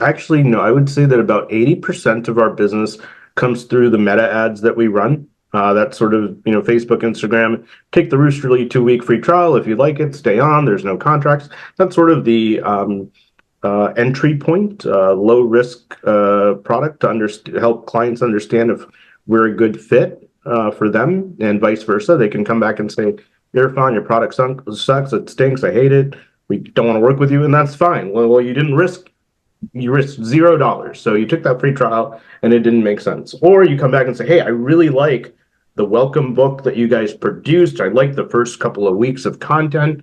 Actually, no, I would say that about 80% of our business comes through the meta ads that we run. That's sort of, Facebook, Instagram. Take the Roosterly 2-week free trial. If you like it, stay on. There's no contracts. That's sort of the entry point, low risk product to help clients understand if we're a good fit for them and vice versa. They can come back and say, Irfan, your product sucks. It stinks. I hate it. We don't want to work with you. And that's fine. Well, you risked $0. So you took that free trial and it didn't make sense. Or you come back and say, hey, I really like the welcome book that you guys produced. I like the first couple of weeks of content.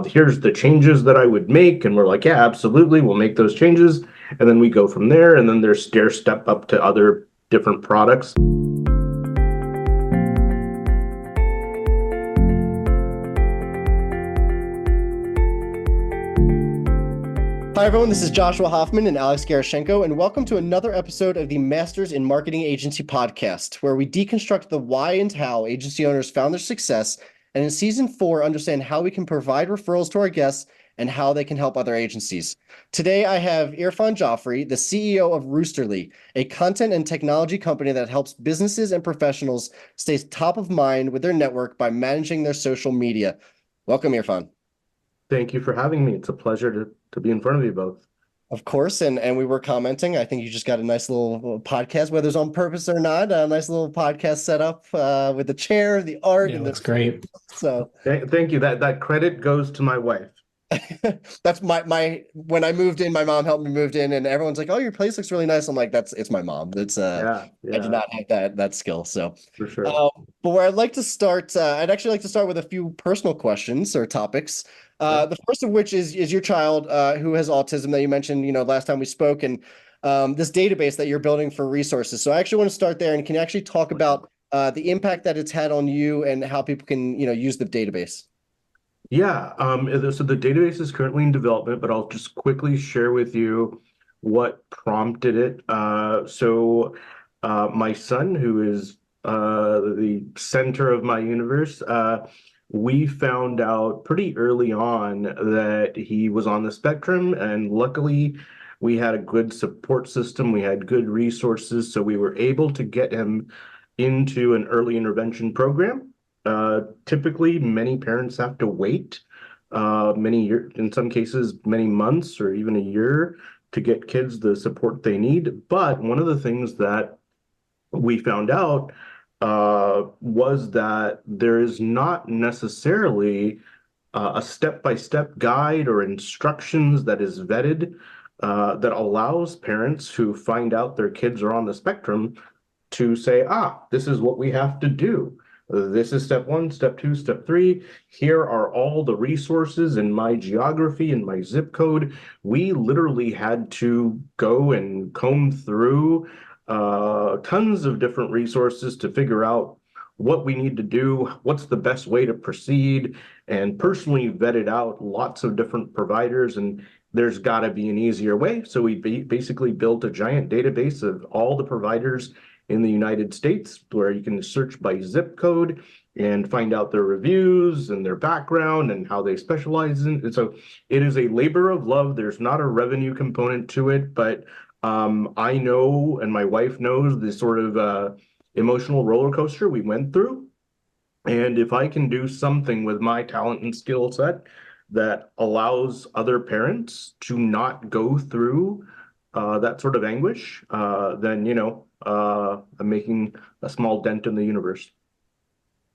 Here's the changes that I would make. And we're like, yeah, absolutely. We'll make those changes. And then we go from there. And then there's stair step up to other different products. Hi, everyone. This is Joshua Hoffman and Alex Garashenko, and welcome to another episode of the Masters in Marketing Agency podcast, where we deconstruct the why and how agency owners found their success, and in season 4, understand how we can provide referrals to our guests and how they can help other agencies. Today, I have Irfan Jafrey, the CEO of Roosterly, a content and technology company that helps businesses and professionals stay top of mind with their network by managing their social media. Welcome, Irfan. Thank you for having me. It's a pleasure to be in front of you both. Of course, and we were commenting. I think you just got a nice little podcast, whether it's on purpose or not. A nice little podcast set up with the chair, the art, Yeah, and looks great. So Thank you. That credit goes to my wife. that's my when I moved in, my mom helped me move in, and everyone's like, "Oh, your place looks really nice." I'm like, "It's my mom." It's Yeah, I did not have that skill. So for sure. but where I'd like to start, I'd actually like to start with a few personal questions or topics. The first of which is your child who has autism that you mentioned, last time we spoke, and this database that you're building for resources. So I actually want to start there, and can you actually talk about the impact that it's had on you and how people can, use the database? Yeah, so the database is currently in development, but I'll just quickly share with you what prompted it. My son, who is the center of my universe, we found out pretty early on that he was on the spectrum, and luckily we had a good support system. We had good resources, so we were able to get him into an early intervention program. Typically, many parents have to wait many years, in some cases, many months or even a year to get kids the support they need. But one of the things that we found out was that there is not necessarily a step-by-step guide or instructions that is vetted that allows parents who find out their kids are on the spectrum to say, this is what we have to do. This is step 1, step 2, step 3. Here are all the resources in my geography and my zip code. We literally had to go and comb through tons of different resources to figure out what we need to do, what's the best way to proceed, and personally vetted out lots of different providers. And there's got to be an easier way. So we basically built a giant database of all the providers in the United States, where you can search by zip code and find out their reviews and their background and how they specialize in. And so it is a labor of love. There's not a revenue component to it, but I know, and my wife knows, the sort of emotional roller coaster we went through. And if I can do something with my talent and skill set that allows other parents to not go through that sort of anguish, then, I'm making a small dent in the universe.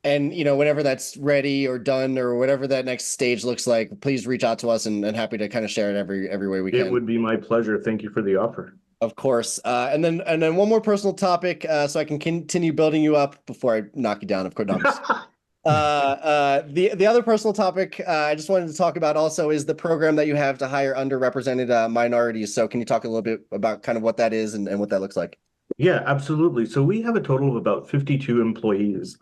And, whenever that's ready or done or whatever that next stage looks like, please reach out to us and happy to kind of share it every way we can. It would be my pleasure. Thank you for the offer. Of course. And then one more personal topic, so I can continue building you up before I knock you down, of course. The other personal topic I just wanted to talk about also is the program that you have to hire underrepresented minorities. So can you talk a little bit about kind of what that is and what that looks like? Yeah, absolutely. So we have a total of about 52 employees.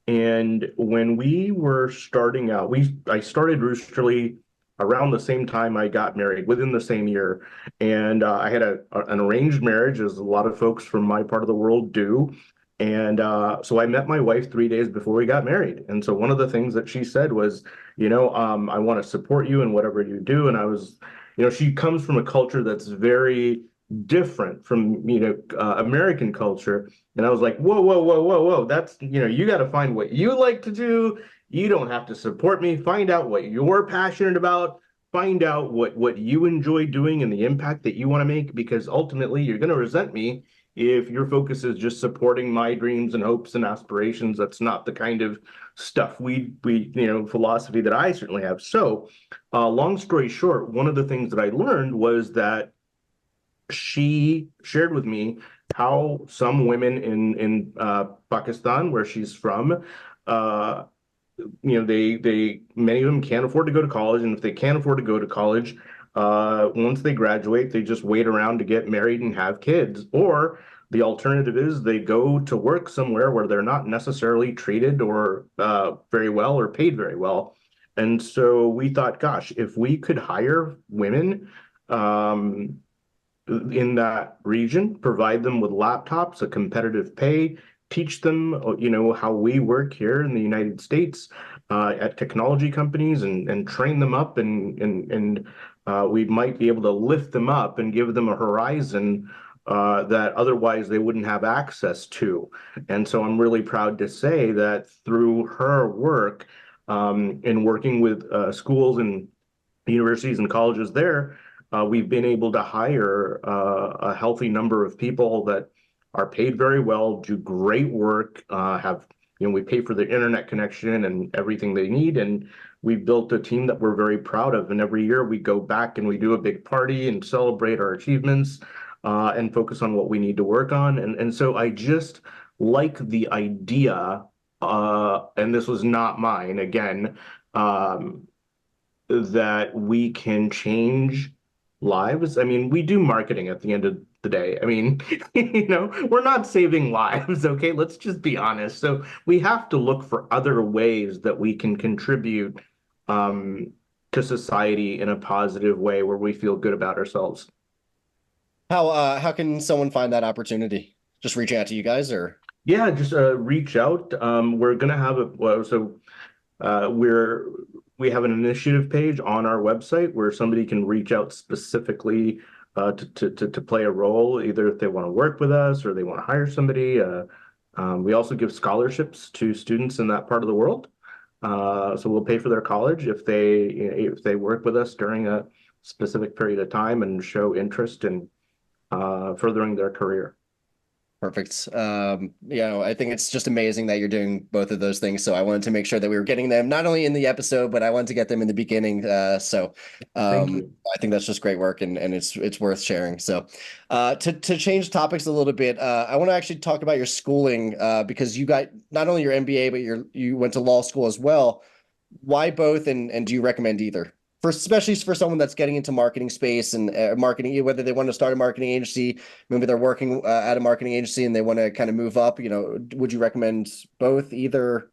And when we were starting out, I started Roosterly around the same time I got married, within the same year. And I had an arranged marriage, as a lot of folks from my part of the world do. And so I met my wife 3 days before we got married. And so one of the things that she said was, I want to support you in whatever you do. And I was, she comes from a culture that's very different from, American culture. And I was like, whoa, whoa, whoa, whoa, whoa. That's, you got to find what you like to do. You don't have to support me. Find out what you're passionate about. Find out what you enjoy doing and the impact that you want to make, because ultimately you're going to resent me if your focus is just supporting my dreams and hopes and aspirations. That's not the kind of stuff philosophy that I certainly have. So, long story short, one of the things that I learned was that she shared with me how some women in Pakistan, where she's from, uh, they many of them can't afford to go to college, and if they can't afford to go to college, once they graduate, they just wait around to get married and have kids. Or the alternative is they go to work somewhere where they're not necessarily treated or very well or paid very well. And so we thought, gosh, if we could hire women um, in that region, provide them with laptops, a competitive pay, teach them, how we work here in the United States at technology companies, and train them up, and we might be able to lift them up and give them a horizon that otherwise they wouldn't have access to. And so I'm really proud to say that through her work in working with schools and universities and colleges there, we've been able to hire a healthy number of people that are paid very well, do great work, we pay for their internet connection and everything they need. And we've built a team that we're very proud of. And every year we go back and we do a big party and celebrate our achievements and focus on what we need to work on. And so I just like the idea, and this was not mine, again, that we can change lives. I mean, we do marketing at the end of the day. I mean, we're not saving lives, okay? Let's just be honest. So we have to look for other ways that we can contribute um, to society in a positive way where we feel good about ourselves. How can someone find that opportunity? Just reaching out to you guys, or? Yeah, just reach out. We're gonna have a well, so we're we have an initiative page on our website where somebody can reach out specifically to play a role, either if they want to work with us or they want to hire somebody. We also give scholarships to students in that part of the world. So we'll pay for their college if they work with us during a specific period of time and show interest in furthering their career. Perfect. I think it's just amazing that you're doing both of those things. So I wanted to make sure that we were getting them not only in the episode, but I wanted to get them in the beginning. Thank you. I think that's just great work, and it's worth sharing. So to change topics a little bit, I want to actually talk about your schooling because you got not only your MBA, but you went to law school as well. Why both, and do you recommend either? Especially for someone that's getting into marketing space and marketing, whether they want to start a marketing agency, maybe they're working at a marketing agency and they want to kind of move up, would you recommend both, either?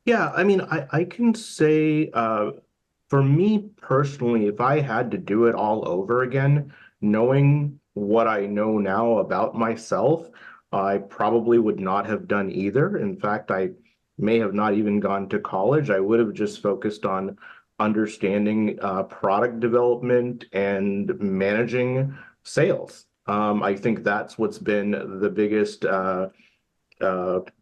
Yeah, I mean, I can say for me personally, if I had to do it all over again, knowing what I know now about myself, I probably would not have done either. In fact, I may have not even gone to college. I would have just focused on understanding product development and managing sales. I think that's what's been the biggest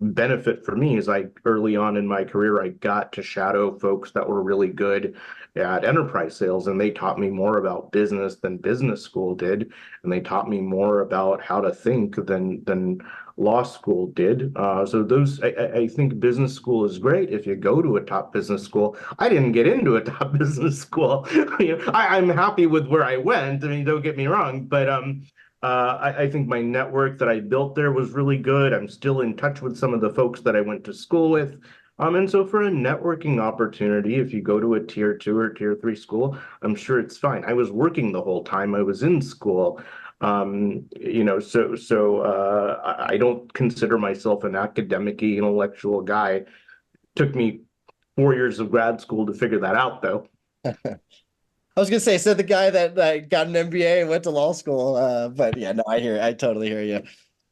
benefit for me is early on in my career, I got to shadow folks that were really good at enterprise sales, and they taught me more about business than business school did, and they taught me more about how to think than law school did. So I think business school is great if you go to a top business school. I didn't get into a top business school. I'm happy with where I went. I mean, don't get me wrong, but I think my network that I built there was really good. I'm still in touch with some of the folks that I went to school with. And so for a networking opportunity, if you go to a tier 2 or tier 3 school, I'm sure it's fine. I was working the whole time I was in school. I don't consider myself an academic intellectual guy. It took me 4 years of grad school to figure that out, though. I was gonna say, the guy that got an MBA and went to law school, but yeah, no, I totally hear you.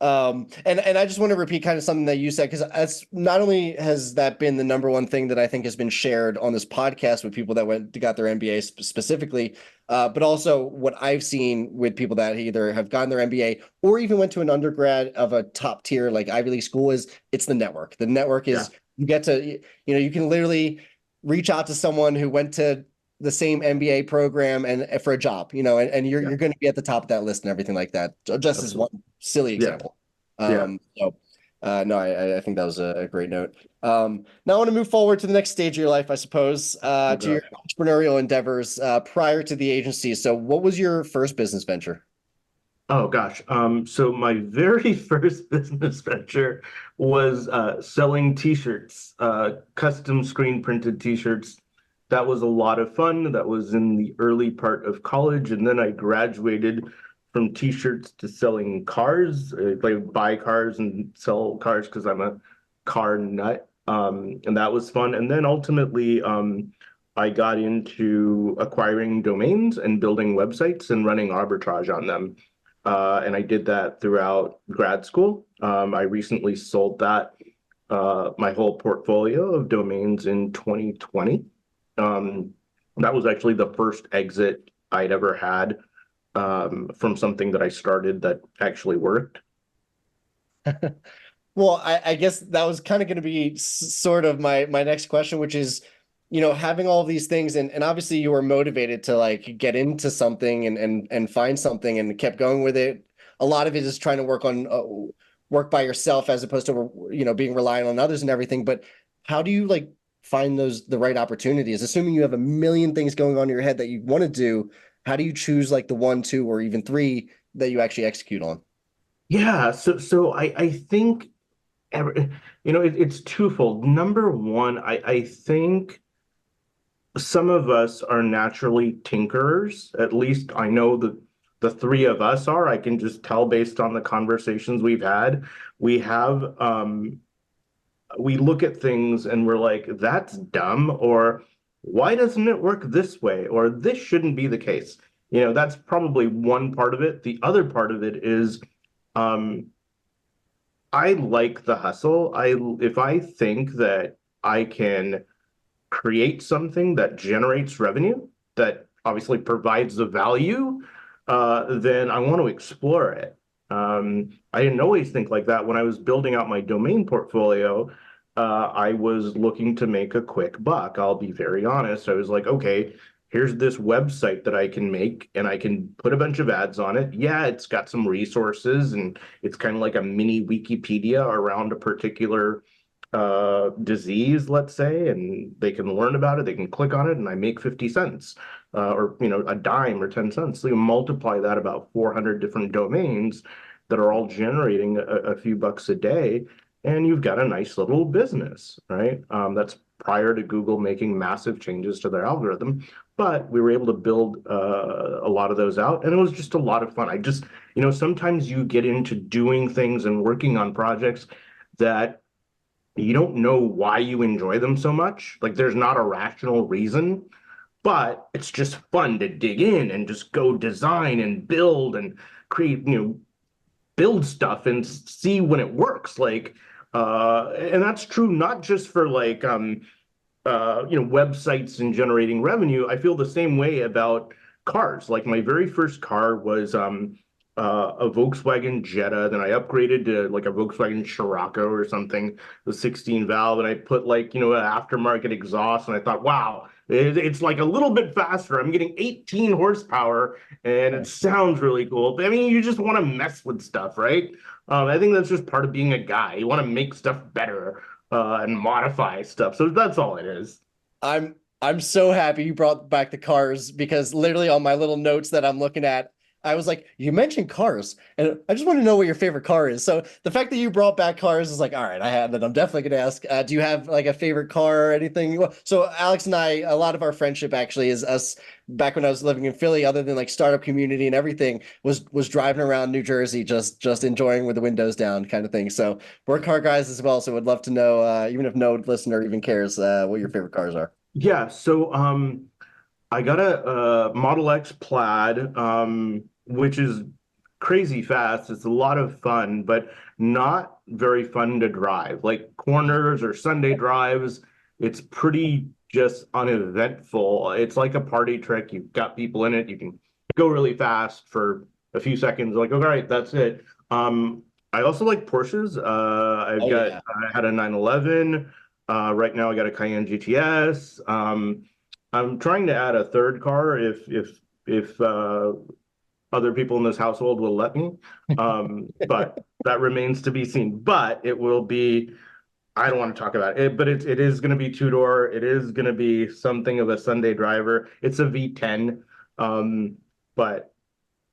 And I just want to repeat kind of something that you said, because that's not only has that been the number one thing that I think has been shared on this podcast with people that got their MBA specifically, but also what I've seen with people that either have gotten their MBA or even went to an undergrad of a top tier like Ivy League school is it's the network. The network Yeah, is you get to, you can literally reach out to someone who went to the same MBA program and for a job, and you're yeah, you're going to be at the top of that list and everything like that. Just as one absolutely. silly Yeah, example. yeah. So no, I think that was a great note. Now I want to move forward to the next stage of your life, I suppose, Oh to your gosh. entrepreneurial endeavors prior to the agency. So what was your first business venture? Oh gosh. So my very first business venture was selling t-shirts, custom screen printed t-shirts. That was a lot of fun. That was in the early part of college, and then I graduated from t-shirts to selling cars. Like buy cars and sell cars because I'm a car nut. And that was fun. And then ultimately, I got into acquiring domains and building websites and running arbitrage on them. And I did that throughout grad school. I recently sold my whole portfolio of domains in 2020. Um, that was actually the first exit I'd ever had from something that I started that actually worked. Well, I guess that was kind of going to be sort of my next question, which is, having all these things and obviously you were motivated to like get into something and find something and kept going with it. A lot of it is trying to work by yourself as opposed to, being reliant on others and everything. But how do you like find the right opportunities? Assuming you have a million things going on in your head that you want to do, how do you choose like the one, two, or even three that you actually execute on? Yeah, so I think it's twofold. Number one, I think some of us are naturally tinkerers. At least I know that the three of us are. I can just tell based on the conversations we've had. We have we look at things and we're like, that's dumb, or why doesn't it work this way? Or this shouldn't be the case. That's probably one part of it. The other part of it is um I like the hustle. If I think that I can create something that generates revenue, that obviously provides the value, then I want to explore it. I didn't always think like that. When I was building out my domain portfolio, I was looking to make a quick buck. I'll be very honest. I was like, okay, here's this website that I can make, and I can put a bunch of ads on it. Yeah, it's got some resources, and it's kind of like a mini Wikipedia around a particular disease, let's say, and they can learn about it, they can click on it, and I make 50 cents, or a dime or 10 cents. So you multiply that about 400 different domains that are all generating a few bucks a day, and you've got a nice little business, right? That's prior to Google making massive changes to their algorithm. But we were able to build a lot of those out, and it was just a lot of fun. Sometimes you get into doing things and working on projects that you don't know why you enjoy them so much. Like there's not a rational reason, but it's just fun to dig in and just go design and build and create, build stuff and see when it works. And that's true not just for websites and generating revenue. I feel the same way about cars. Like my very first car was a Volkswagen Jetta. Then I upgraded to like a Volkswagen Scirocco or something, the 16 valve, and I put an aftermarket exhaust. And I thought, wow, it's like a little bit faster. I'm getting 18 horsepower, and it sounds really cool. But I mean, you just want to mess with stuff, right? I think that's just part of being a guy. You want to make stuff better and modify stuff. So that's all it is. I'm so happy you brought back the cars because literally on my little notes that I'm looking at, I was like, you mentioned cars, and I just want to know what your favorite car is. So the fact that you brought back cars is like, all right, I had that. I'm definitely going to ask. Do you have like a favorite car or anything? So Alex and I, a lot of our friendship actually is us back when I was living in Philly, other than like startup community and everything, was driving around New Jersey, just enjoying with the windows down kind of thing. So we're car guys as well. So would love to know, even if no listener even cares, what your favorite cars are. Yeah, so I got a Model X Plaid, which is crazy fast. It's a lot of fun, but not very fun to drive. Like corners or Sunday drives, it's pretty just uneventful. It's like a party trick. You've got people in it. You can go really fast for a few seconds. Like, all right, that's it. I also like Porsches. Oh yeah. I had a 911. Right now I got a Cayenne GTS. I'm trying to add a third car if other people in this household will let me. But that remains to be seen. But it will be, I don't want to talk about it, but it is going to be two-door. It is going to be something of a Sunday driver. It's a V10. But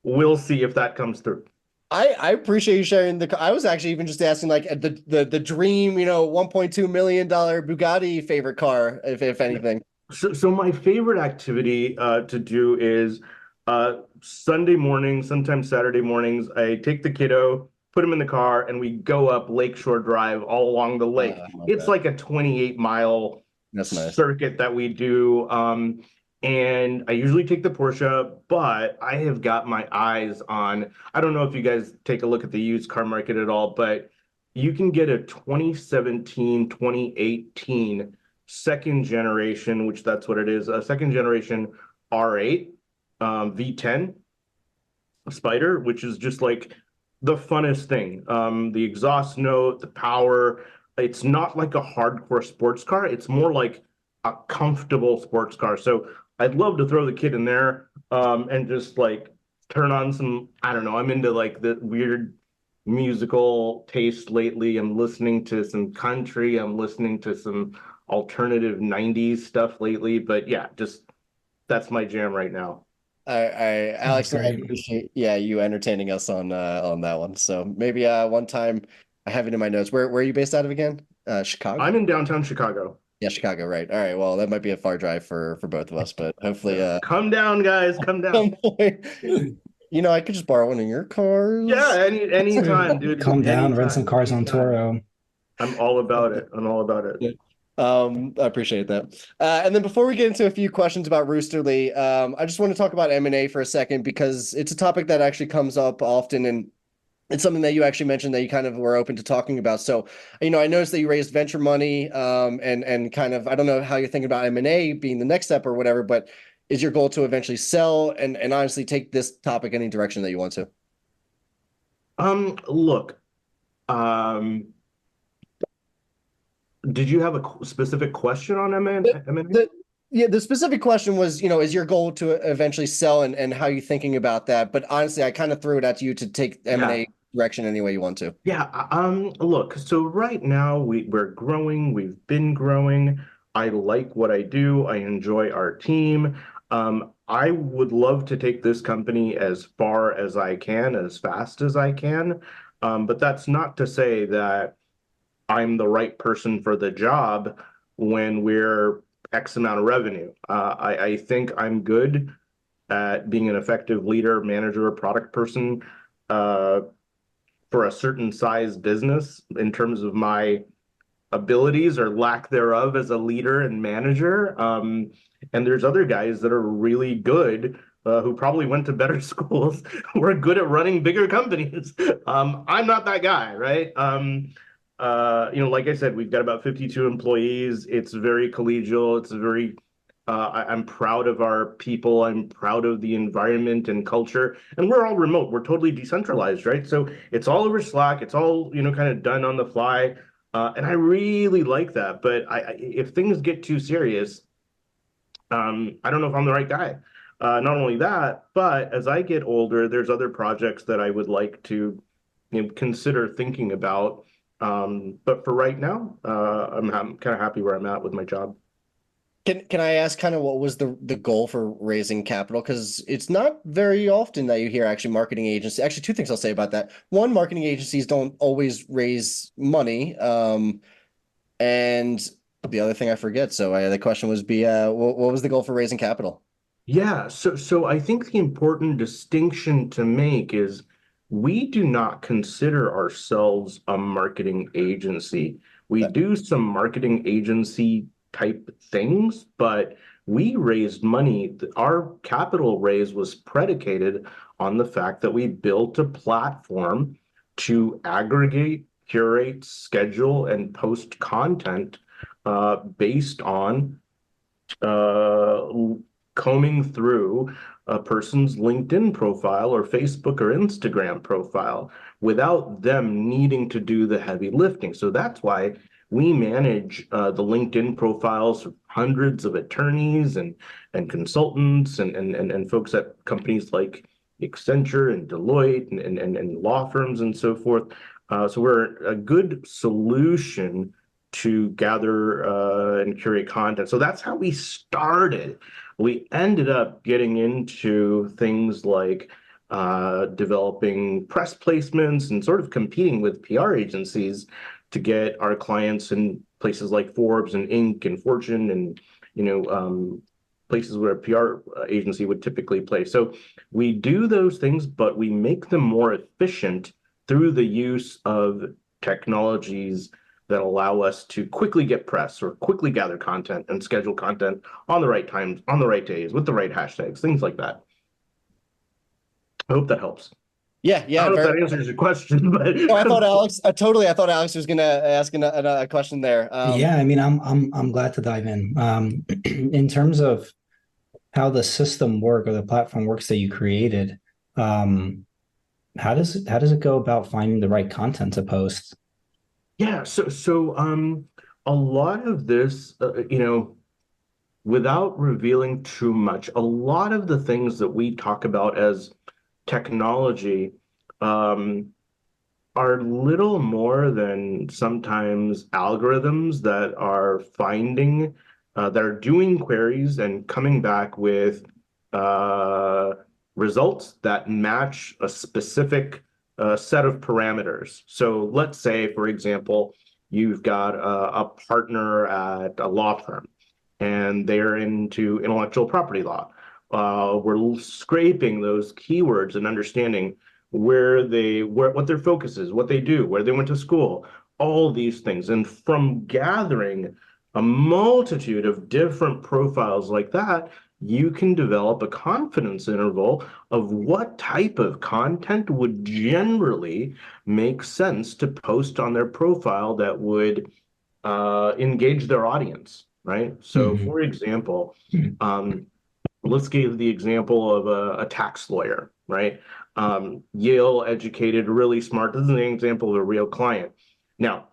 we'll see if that comes through. I appreciate you sharing I was actually even just asking like the dream, 1.2 million dollar Bugatti favorite car, if anything. So my favorite activity to do is Sunday mornings, sometimes Saturday mornings. I take the kiddo, put him in the car, and we go up Lakeshore Drive all along the lake. I love It's that. like a 28-mile That's nice. circuit that we do. And I usually take the Porsche, but I have got my eyes on, I don't know if you guys take a look at the used car market at all, but you can get a 2017, 2018 second generation, which that's what it is, a second generation R8 V10 Spider, which is just like the funnest thing. The exhaust note, the power. It's not like a hardcore sports car. It's more like a comfortable sports car. So I'd love to throw the kid in there and just like turn on some, I don't know, I'm into like the weird musical taste lately. I'm listening to some country. I'm listening to some alternative 90s stuff lately. But yeah, just that's my jam right now. Alex, I Great. appreciate you entertaining us on that one. So maybe one time I have it in my notes. Where are you based out of again? Chicago? I'm in downtown Chicago. Yeah, Chicago, right. All right. Well, that might be a far drive for both of us, but hopefully Yeah. Come down, guys. Come down. some point, I could just borrow one of your cars. Yeah, anytime, dude. Come down, rent some Anytime, cars on anytime. Toro. I'm all about it. I'm all about it. Yeah. I appreciate that. And then before we get into a few questions about Roosterly, I just want to talk about M&A for a second because it's a topic that actually comes up often, and it's something that you actually mentioned that you kind of were open to talking about. So, I noticed that you raised venture money, and kind of, I don't know how you're thinking about M&A being the next step or whatever, but is your goal to eventually sell and honestly take this topic any direction that you want to? Look, um, did you have a specific question on M&A? Yeah, the specific question was, is your goal to eventually sell and how you thinking about that? But honestly, I kind of threw it at you to take Yeah. M&A direction any way you want to. Yeah, look, so right now we're growing, we've been growing. I like what I do. I enjoy our team. I would love to take this company as far as I can, as fast as I can. But that's not to say that I'm the right person for the job when we're X amount of revenue. I think I'm good at being an effective leader, manager, product person. For a certain size business in terms of my abilities or lack thereof as a leader and manager. And there's other guys that are really good who probably went to better schools who are good at running bigger companies. I'm not that guy, right? Like I said, we've got about 52 employees. It's very collegial. It's very I'm proud of our people. I'm proud of the environment and culture. And we're all remote. We're totally decentralized, right? So it's all over Slack. It's all, kind of done on the fly. And I really like that. But if things get too serious, I don't know if I'm the right guy. Not only that, but as I get older, there's other projects that I would like to, consider thinking about. But for right now, I'm kind of happy where I'm at with my job. Can I ask kind of what was the goal for raising capital? Because it's not very often that you hear actually marketing agencies. Actually, two things I'll say about that. One, marketing agencies don't always raise money. And the other thing I forget. So the question was what was the goal for raising capital? Yeah, so I think the important distinction to make is we do not consider ourselves a marketing agency. We That do some marketing agency type things, but we raised money. Our capital raise was predicated on the fact that we built a platform to aggregate, curate, schedule, and post content based on uh, combing through a person's LinkedIn profile or Facebook or Instagram profile without them needing to do the heavy lifting. So that's why we manage the LinkedIn profiles of hundreds of attorneys and consultants and folks at companies like Accenture and Deloitte and law firms and so forth. So we're a good solution to gather and curate content. So that's how we started. We ended up getting into things like developing press placements and sort of competing with PR agencies to get our clients in places like Forbes and Inc. and Fortune and places where a PR agency would typically play. So we do those things, but we make them more efficient through the use of technologies that allow us to quickly get press or quickly gather content and schedule content on the right times, on the right days, with the right hashtags, things like that. I hope that helps. Yeah, I don't know if that answers your question, but no, I thought Alex was gonna ask a question there. Yeah, I mean, I'm glad to dive in. In terms of how the system work or the platform works that you created, how does it go about finding the right content to post? Yeah, so a lot of this, without revealing too much, a lot of the things that we talk about as technology are little more than sometimes algorithms that are finding, that are doing queries and coming back with results that match a specific set of parameters. So let's say, for example, you've got a partner at a law firm and they're into intellectual property law. We're scraping those keywords and understanding what their focus is, what they do, where they went to school, all these things. And from gathering a multitude of different profiles like that, you can develop a confidence interval of what type of content would generally make sense to post on their profile that would engage their audience, right? So, for example, let's give the example of a tax lawyer, right? Yale educated, really smart. This is an example of a real client. Now,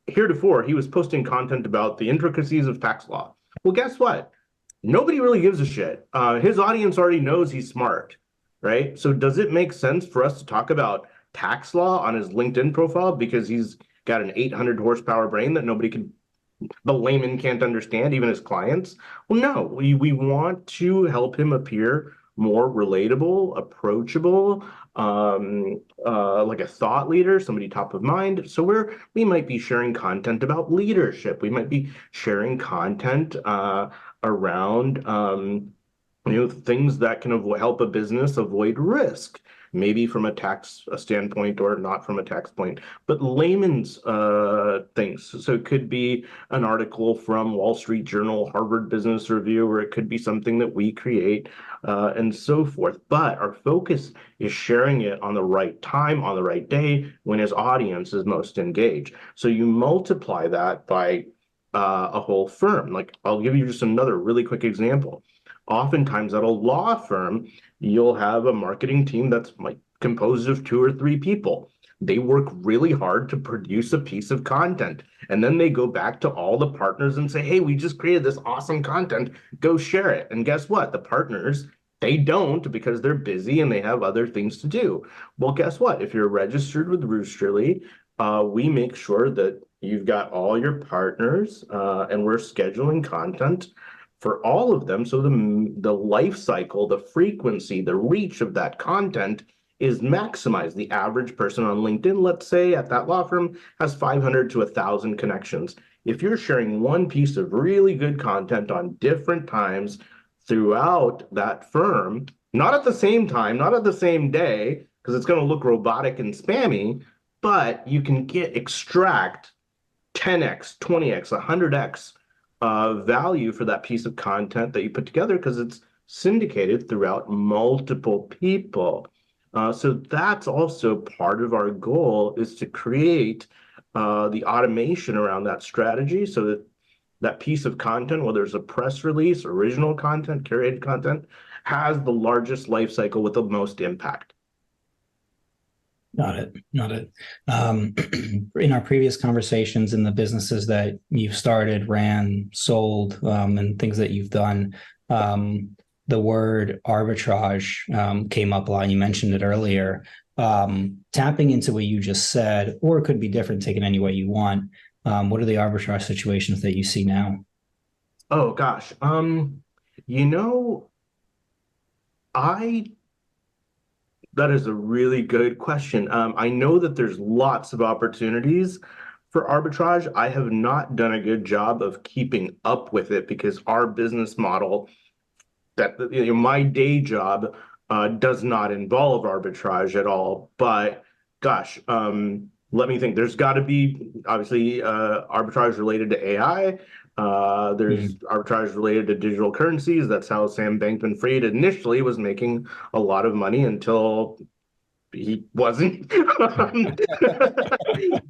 heretofore, he was posting content about the intricacies of tax law. Well, guess what? Nobody really gives a shit. His audience already knows he's smart, right? So does it make sense for us to talk about tax law on his LinkedIn profile because he's got an 800 horsepower brain that the layman can't understand, even his clients? Well, no, we want to help him appear more relatable, approachable, like a thought leader, somebody top of mind. So we might be sharing content about leadership. We might be sharing content around things that can help a business avoid risk, maybe from a tax standpoint or not from a tax point, but layman's things. So it could be an article from Wall Street Journal, Harvard Business Review, or it could be something that we create and so forth. But our focus is sharing it on the right time, on the right day, when his audience is most engaged. So you multiply that by a whole firm. Like, I'll give you just another really quick example. Oftentimes at a law firm, you'll have a marketing team that's like composed of 2 or 3 people. They work really hard to produce a piece of content. And then they go back to all the partners and say, hey, we just created this awesome content. Go share it. And guess what? The partners, they don't, because they're busy and they have other things to do. Well, guess what? If you're registered with Roosterly, we make sure that you've got all your partners and we're scheduling content for all of them. So the life cycle, the frequency, the reach of that content is maximized. The average person on LinkedIn, let's say at that law firm, has 500 to 1,000 connections. If you're sharing one piece of really good content on different times throughout that firm, not at the same time, not at the same day, because it's going to look robotic and spammy, but you can extract 10x, 20x, 100x value for that piece of content that you put together because it's syndicated throughout multiple people. So that's also part of our goal, is to create the automation around that strategy so that that piece of content, whether it's a press release, original content, curated content, has the largest life cycle with the most impact. Got it. Got it. In our previous conversations in the businesses that you've started, ran, sold, and things that you've done, the word arbitrage came up a lot. And you mentioned it earlier. Tapping into what you just said, or it could be different, take it any way you want. What are the arbitrage situations that you see now? Oh gosh. You know, I that is a really good question. I know that there's lots of opportunities for arbitrage. I have not done a good job of keeping up with it because our business model, my day job, does not involve arbitrage at all. But gosh, let me think. There's got to be obviously arbitrage related to AI. There's Mm. arbitrage related to digital currencies. That's how Sam Bankman Fried initially was making a lot of money until he wasn't.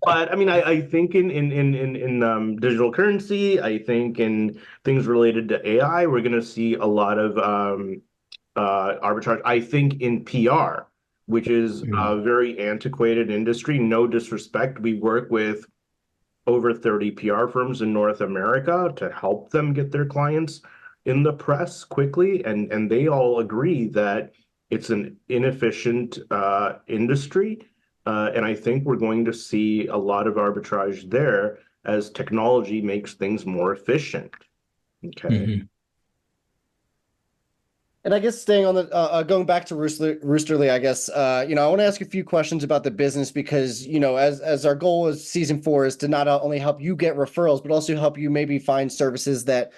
But I mean, I think in digital currency, I think in things related to AI, we're going to see a lot of arbitrage. I think in PR, which is a Mm. very antiquated industry. No disrespect, we work with over 30 PR firms in North America to help them get their clients in the press quickly, and they all agree that it's an inefficient industry, and I think we're going to see a lot of arbitrage there as technology makes things more efficient. Okay. Mhm. And I guess staying on the going back to Roosterly, I guess I want to ask a few questions about the business because as our goal is season 4 is to not only help you get referrals but also help you maybe find services that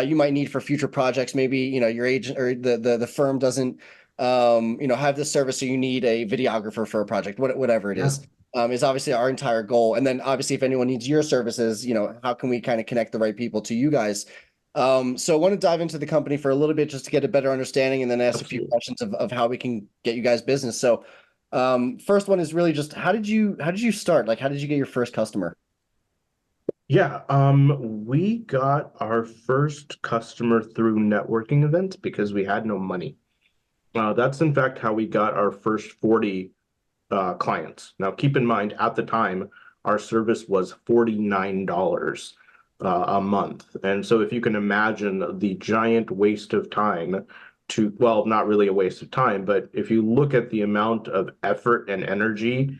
you might need for future projects. Maybe your agent or the firm doesn't have this service, so you need a videographer for a project, whatever it Yeah. is obviously our entire goal. And then obviously if anyone needs your services, how can we kind of connect the right people to you guys? So I want to dive into the company for a little bit just to get a better understanding and then ask a few Absolutely. questions of how we can get you guys business. So first one is really just how did you start? Like how did you get your first customer? Yeah, we got our first customer through networking events because we had no money. That's in fact how we got our first 40 clients. Now, keep in mind, at the time, our service was $49 a month. And so if you can imagine the giant waste of time well, not really a waste of time, but if you look at the amount of effort and energy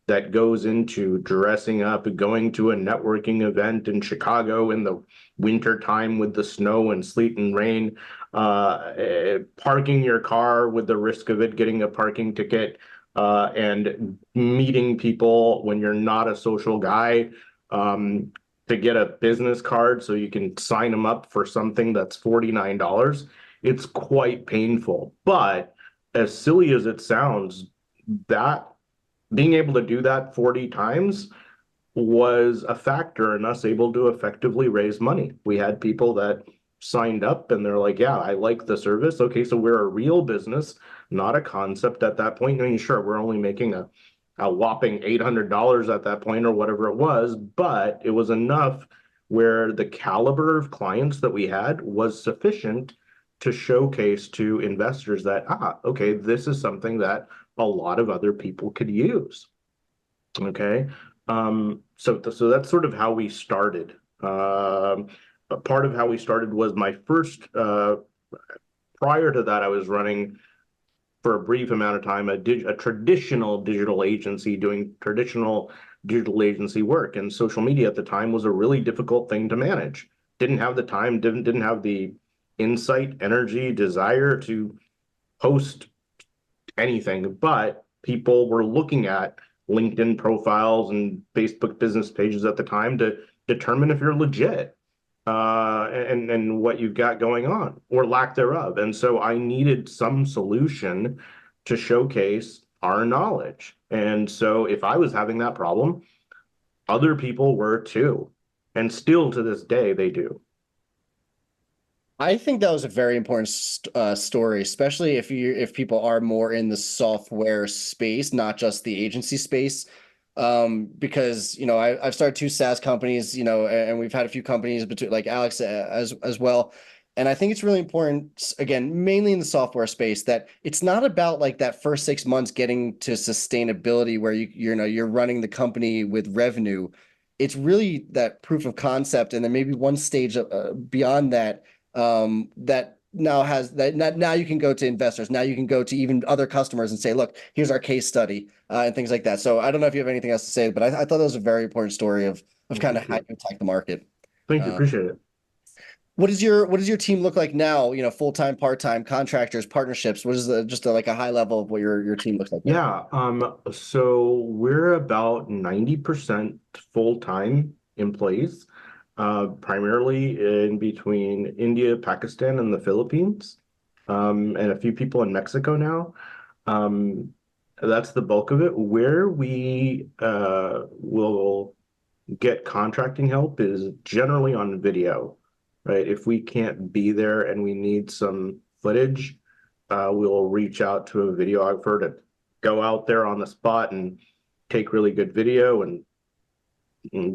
that goes into dressing up, going to a networking event in Chicago in the winter time with the snow and sleet and rain, parking your car with the risk of it getting a parking ticket, and meeting people when you're not a social guy, to get a business card so you can sign them up for something that's $49. It's quite painful. But as silly as it sounds, that being able to do that 40 times was a factor in us able to effectively raise money. We had people that signed up and they're like, yeah, I like the service. Okay, so we're a real business, not a concept at that point. I mean, sure, we're only making a whopping $800 at that point or whatever it was, but it was enough where the caliber of clients that we had was sufficient to showcase to investors that, okay, this is something that a lot of other people could use. Okay. So that's sort of how we started. A part of how we started was my first, prior to that, I was running for a brief amount of time a traditional digital agency doing traditional digital agency work. And social media at the time was a really difficult thing to manage. Didn't have the time, didn't have the insight, energy, desire to post anything, but people were looking at LinkedIn profiles and Facebook business pages at the time to determine if you're legit, and what you've got going on or lack thereof. And so I needed some solution to showcase our knowledge. And so if I was having that problem, other people were too. And still to this day, they do. I think that was a very important story, especially if people are more in the software space, not just the agency space. Because I've started two SaaS companies, and we've had a few companies between like Alex as well. And I think it's really important, again, mainly in the software space, that it's not about like that first 6 months getting to sustainability where you're running the company with revenue. It's really that proof of concept, and then maybe one stage beyond that that now you can go to investors. Now you can go to even other customers and say, look, here's our case study and things like that. So I don't know if you have anything else to say, but I thought that was a very important story of kind of how you attack the market. Thank you, Uh, appreciate it. what does your team look like now? Full-time, part-time, contractors, partnerships. What is like a high level of what your team looks like now? Yeah, so we're about 90% full-time employees, primarily in between India, Pakistan, and the Philippines, and a few people in Mexico now. Um, that's the bulk of it. Where we will get contracting help is generally on video, right? If we can't be there and we need some footage, we'll reach out to a videographer to go out there on the spot and take really good video and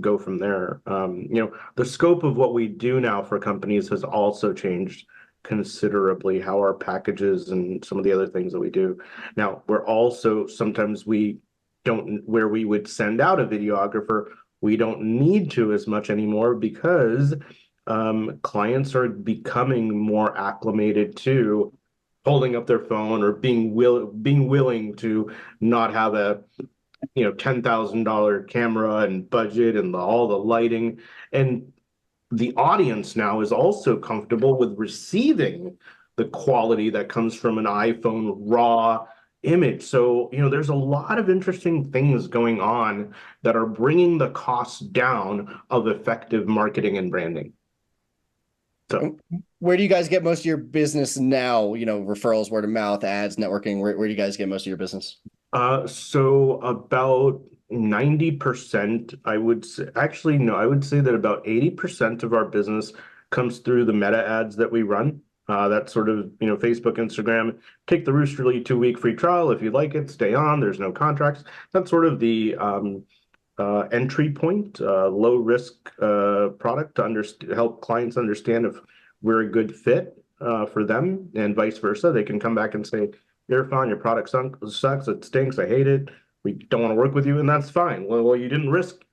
go from there. The scope of what we do now for companies has also changed considerably, how our packages and some of the other things that we do. Now, we're also sometimes we don't, where we would send out a videographer, we don't need to as much anymore because clients are becoming more acclimated to holding up their phone or being willing to not have a $10,000 camera and budget and all the lighting. And the audience now is also comfortable with receiving the quality that comes from an iPhone raw image. So, there's a lot of interesting things going on that are bringing the costs down of effective marketing and branding. So, Where do you guys get most of your business now? Referrals, word of mouth, ads, networking. Where do you guys get most of your business? so about 90%, I would say, actually, no, I would say that about 80% of our business comes through the meta ads that we run. That's sort of, Facebook, Instagram, take the Roosterly 2-week free trial. If you like it, stay on. There's no contracts. That's sort of the entry point, low risk product to help clients understand if we're a good fit for them and vice versa. They can come back and say, Irfan, your product sucks, it stinks, I hate it, we don't want to work with you, and that's fine. Well, you risked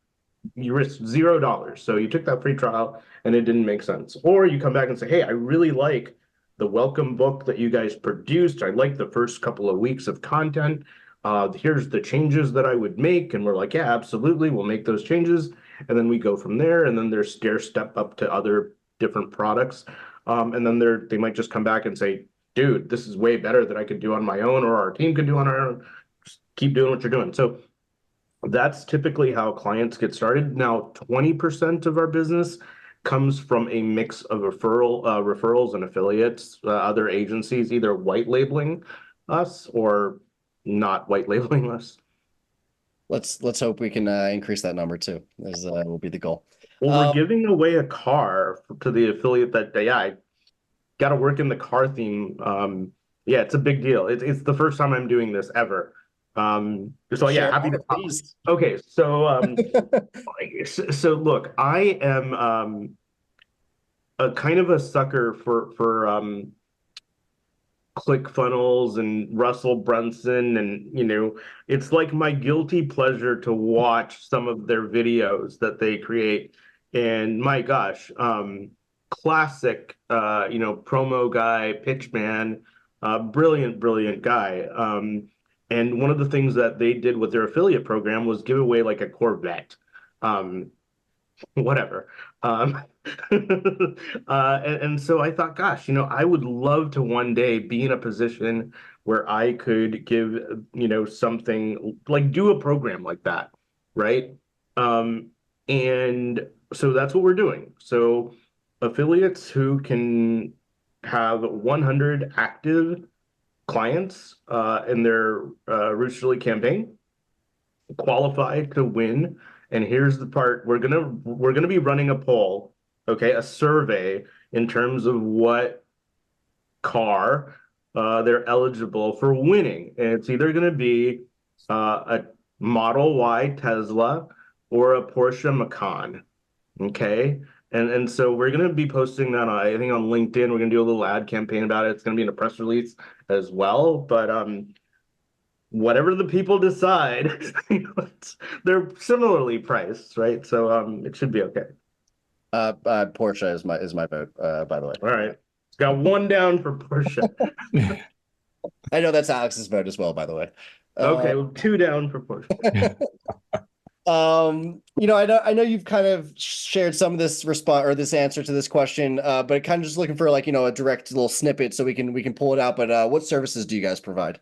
$0. So you took that free trial and it didn't make sense. Or you come back and say, hey, I really like the welcome book that you guys produced. I like the first couple of weeks of content. Here's the changes that I would make. And we're like, yeah, absolutely, we'll make those changes. And then we go from there. And then there's stair step up to other different products. And then they might just come back and say, dude, this is way better than I could do on my own or our team could do on our own. Just keep doing what you're doing. So that's typically how clients get started. Now, 20% of our business comes from a mix of referrals and affiliates, other agencies, either white labeling us or not white labeling us. Let's hope we can increase that number too, as will be the goal. Well, we're giving away a car to the affiliate that day. I got to work in the car theme. Yeah, it's a big deal. It's the first time I'm doing this ever. So yeah, Share happy to more, talk. please. Okay, so look, I am a kind of a sucker for ClickFunnels and Russell Brunson, and it's like my guilty pleasure to watch some of their videos that they create. And my gosh, classic, promo guy, pitch man, brilliant, brilliant guy. And one of the things that they did with their affiliate program was give away like a Corvette. Um, Whatever. Um, and so I thought, gosh, I would love to one day be in a position where I could give, something like do a program like that, right? And so that's what we're doing. So affiliates who can have 100 active clients in their Roosterly campaign qualified to win. And here's the part, we're gonna be running a poll, okay, a survey in terms of what car they're eligible for winning. And it's either going to be a Model Y Tesla or a Porsche Macan. Okay. And so we're going to be posting that, I think, on LinkedIn. We're going to do a little ad campaign about it. It's going to be in a press release as well. But whatever the people decide, they're similarly priced, right? So it should be okay. Porsche is my vote, by the way. All right. Got one down for Porsche. I know that's Alex's vote as well, by the way. Okay, well, two down for Porsche. I know you've kind of shared some of this response or this answer to this question, but kind of just looking for like, a direct little snippet so we can pull it out. But what services do you guys provide?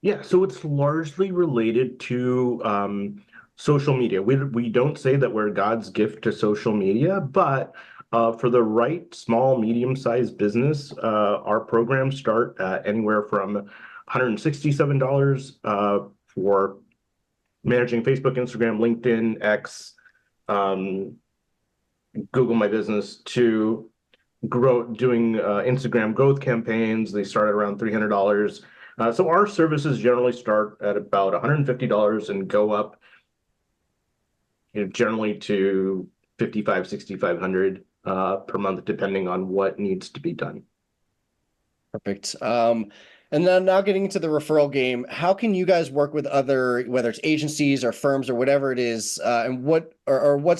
Yeah, so it's largely related to social media. We don't say that we're God's gift to social media, but for the right small, medium-sized business, our programs start at anywhere from $167 for managing Facebook, Instagram, LinkedIn, X, Google My Business, to doing Instagram growth campaigns. They start at around $300. So our services generally start at about $150 and go up, generally to $5,500, $6,500 per month, depending on what needs to be done. Perfect. And then now getting into the referral game, how can you guys work with other, whether it's agencies or firms or whatever it is, and what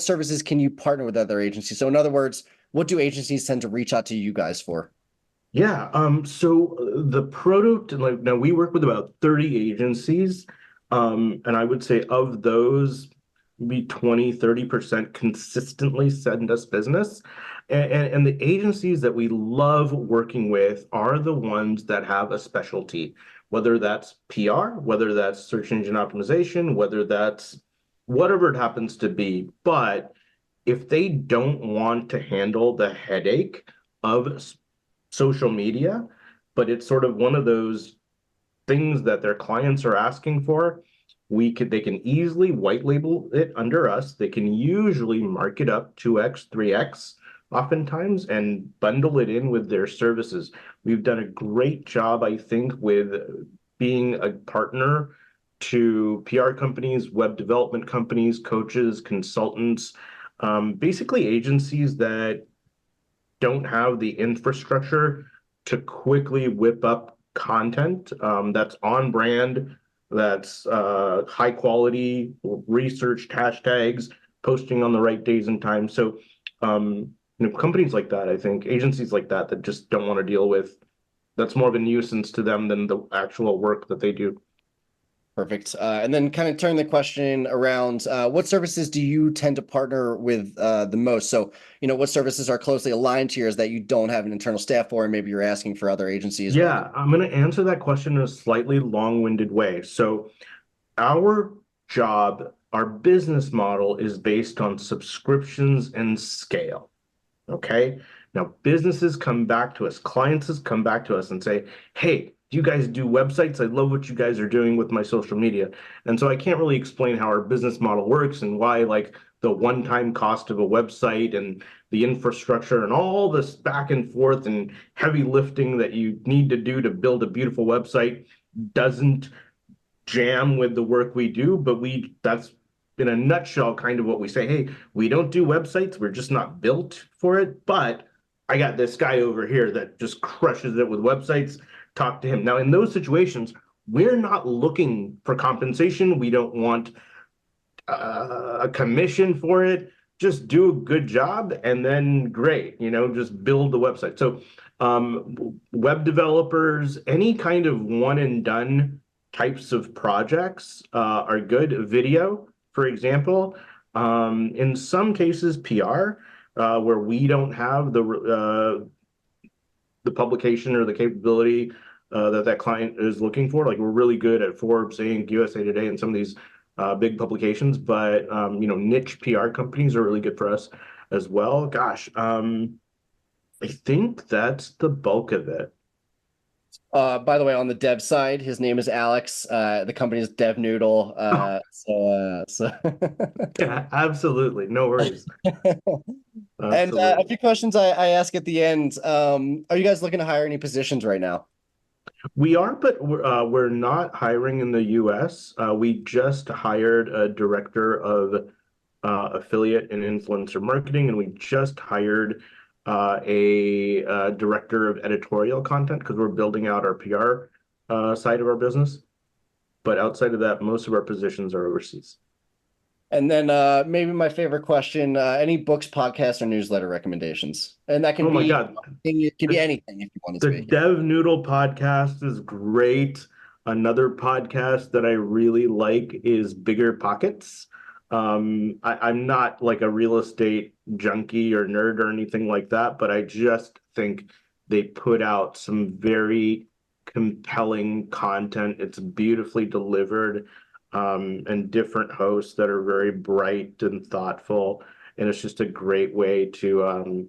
services can you partner with other agencies? So in other words, what do agencies tend to reach out to you guys for? Yeah, so the like now we work with about 30 agencies, and I would say of those, maybe 20-30% consistently send us business. And the agencies that we love working with are the ones that have a specialty, whether that's PR, whether that's search engine optimization, whether that's whatever it happens to be. But if they don't want to handle the headache of social media, but it's sort of one of those things that their clients are asking for, they can easily white label it under us. They can usually mark it up 2x, 3x oftentimes and bundle it in with their services. We've done a great job, I think, with being a partner to PR companies, web development companies, coaches, consultants, basically agencies that don't have the infrastructure to quickly whip up content that's on brand, that's high quality, researched hashtags, posting on the right days and times. So, companies like that, I think, agencies like that just don't want to deal with, that's more of a nuisance to them than the actual work that they do. Perfect. And then kind of turn the question around, what services do you tend to partner with the most? So, what services are closely aligned to yours that you don't have an internal staff for, and maybe you're asking for other agencies? Yeah, I'm going to answer that question in a slightly long-winded way. So our job, our business model is based on subscriptions and scale. Okay. Now, businesses come back to us, clients come back to us and say, hey, do you guys do websites? I love what you guys are doing with my social media. And so I can't really explain how our business model works and why, like, the one-time cost of a website and the infrastructure and all this back and forth and heavy lifting that you need to do to build a beautiful website doesn't jam with the work we do. But that's in a nutshell kind of what we say. Hey, we don't do websites. We're just not built for it. But I got this guy over here that just crushes it with websites. Talk to him. Now, in those situations, we're not looking for compensation. We don't want a commission for it. Just do a good job and then great, just build the website. So web developers, any kind of one and done types of projects are good. Video, for example, in some cases, PR, where we don't have the publication or the capability that client is looking for. Like, we're really good at Forbes, Inc., USA Today, and some of these big publications, but niche PR companies are really good for us as well. Gosh, I think that's the bulk of it. By the way, on the dev side, his name is Alex. The company is Dev Noodle. Yeah, absolutely. No worries. And a Absolutely. few questions I ask at the end. Are you guys looking to hire any positions right now? We are, but we're not hiring in the US. We just hired a director of affiliate and influencer marketing, and we just hired a director of editorial content because we're building out our PR side of our business. But outside of that, most of our positions are overseas. And then maybe my favorite question, any books, podcasts, or newsletter recommendations? And that can Oh my be God. it can be The, anything if you want to the speak. Dev Noodle podcast is great. Another podcast that I really like is Bigger Pockets. I'm not like a real estate junkie or nerd or anything like that, but I just think they put out some very compelling content. It's beautifully delivered, and different hosts that are very bright and thoughtful. And it's just a great way to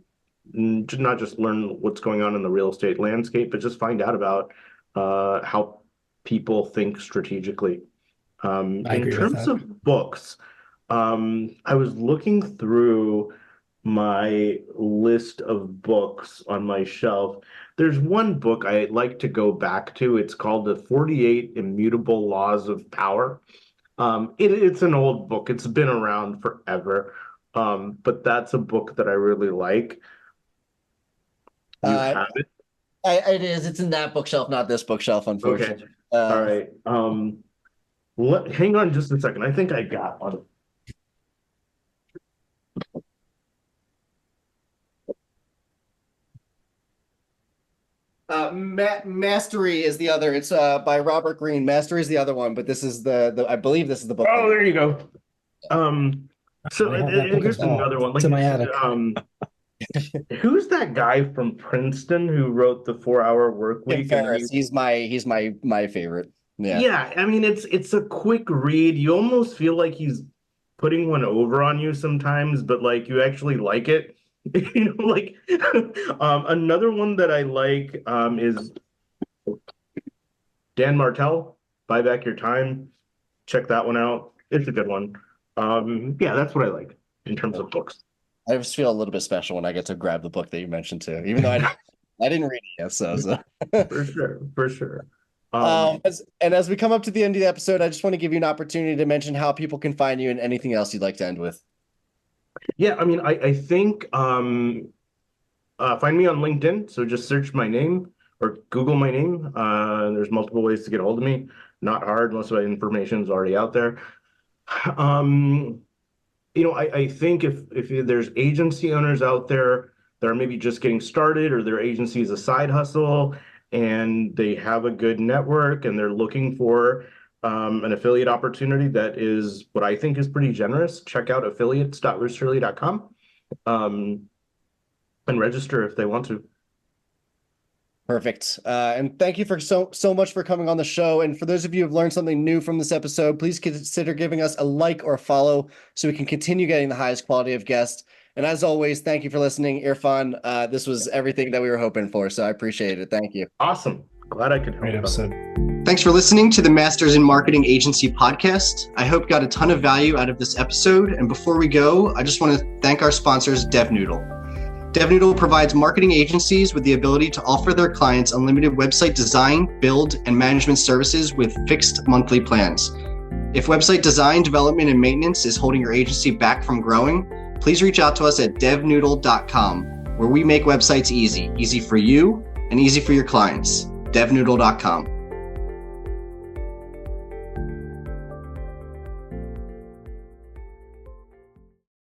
not just learn what's going on in the real estate landscape, but just find out about how people think strategically. I In agree with terms that. of books, I was looking through my list of books on my shelf. There's one book I like to go back to. It's called The 48 Immutable Laws of Power. It's an old book. It's been around forever. But that's a book that I really like. You Uh, have it? it is. It's in that bookshelf, not this bookshelf, Okay. unfortunately. All right. Hang on just a second. I think I got one. Mastery is the other. It's by Robert Greene. Mastery is the other one, but this is the I believe this is the book. Oh, there you go. So I have that book as here's well. another one. It's Like, in my attic. who's that guy from Princeton who wrote the 4 Hour Work Tim Week? And then Ferriss. He's my favorite. Yeah. yeah, I mean it's a quick read. You almost feel like he's putting one over on you sometimes, but like you actually like it. You know, like another one that I like is Dan Martell, Buy Back Your Time. Check that one out. It's a good one. Yeah, that's what I like in terms of books. I just feel a little bit special when I get to grab the book that you mentioned too, even though I didn't read it yet. So. For sure, for sure. As we come up to the end of the episode, I just want to give you an opportunity to mention how people can find you and anything else you'd like to end with. Yeah, I mean, I think find me on LinkedIn. So just search my name or Google my name. There's multiple ways to get a hold of me. Not hard. Most of my information is already out there. I think if there's agency owners out there that are maybe just getting started or their agency is a side hustle and they have a good network and they're looking for an affiliate opportunity that is what I think is pretty generous, check out affiliates.roosterly.com and register if they want to. Perfect. And thank you for so much for coming on the show. And for those of you who have learned something new from this episode, please consider giving us a like or a follow so we can continue getting the highest quality of guests. And as always, thank you for listening, Irfan. This was everything that we were hoping for, so I appreciate it. Thank you. Awesome. Glad I could help. Great episode. Thanks for listening to the Masters in Marketing Agency podcast. I hope you got a ton of value out of this episode. And before we go, I just want to thank our sponsors, DevNoodle. DevNoodle provides marketing agencies with the ability to offer their clients unlimited website design, build, and management services with fixed monthly plans. If website design, development, and maintenance is holding your agency back from growing, please reach out to us at devnoodle.com, where we make websites easy for you and easy for your clients. devnoodle.com.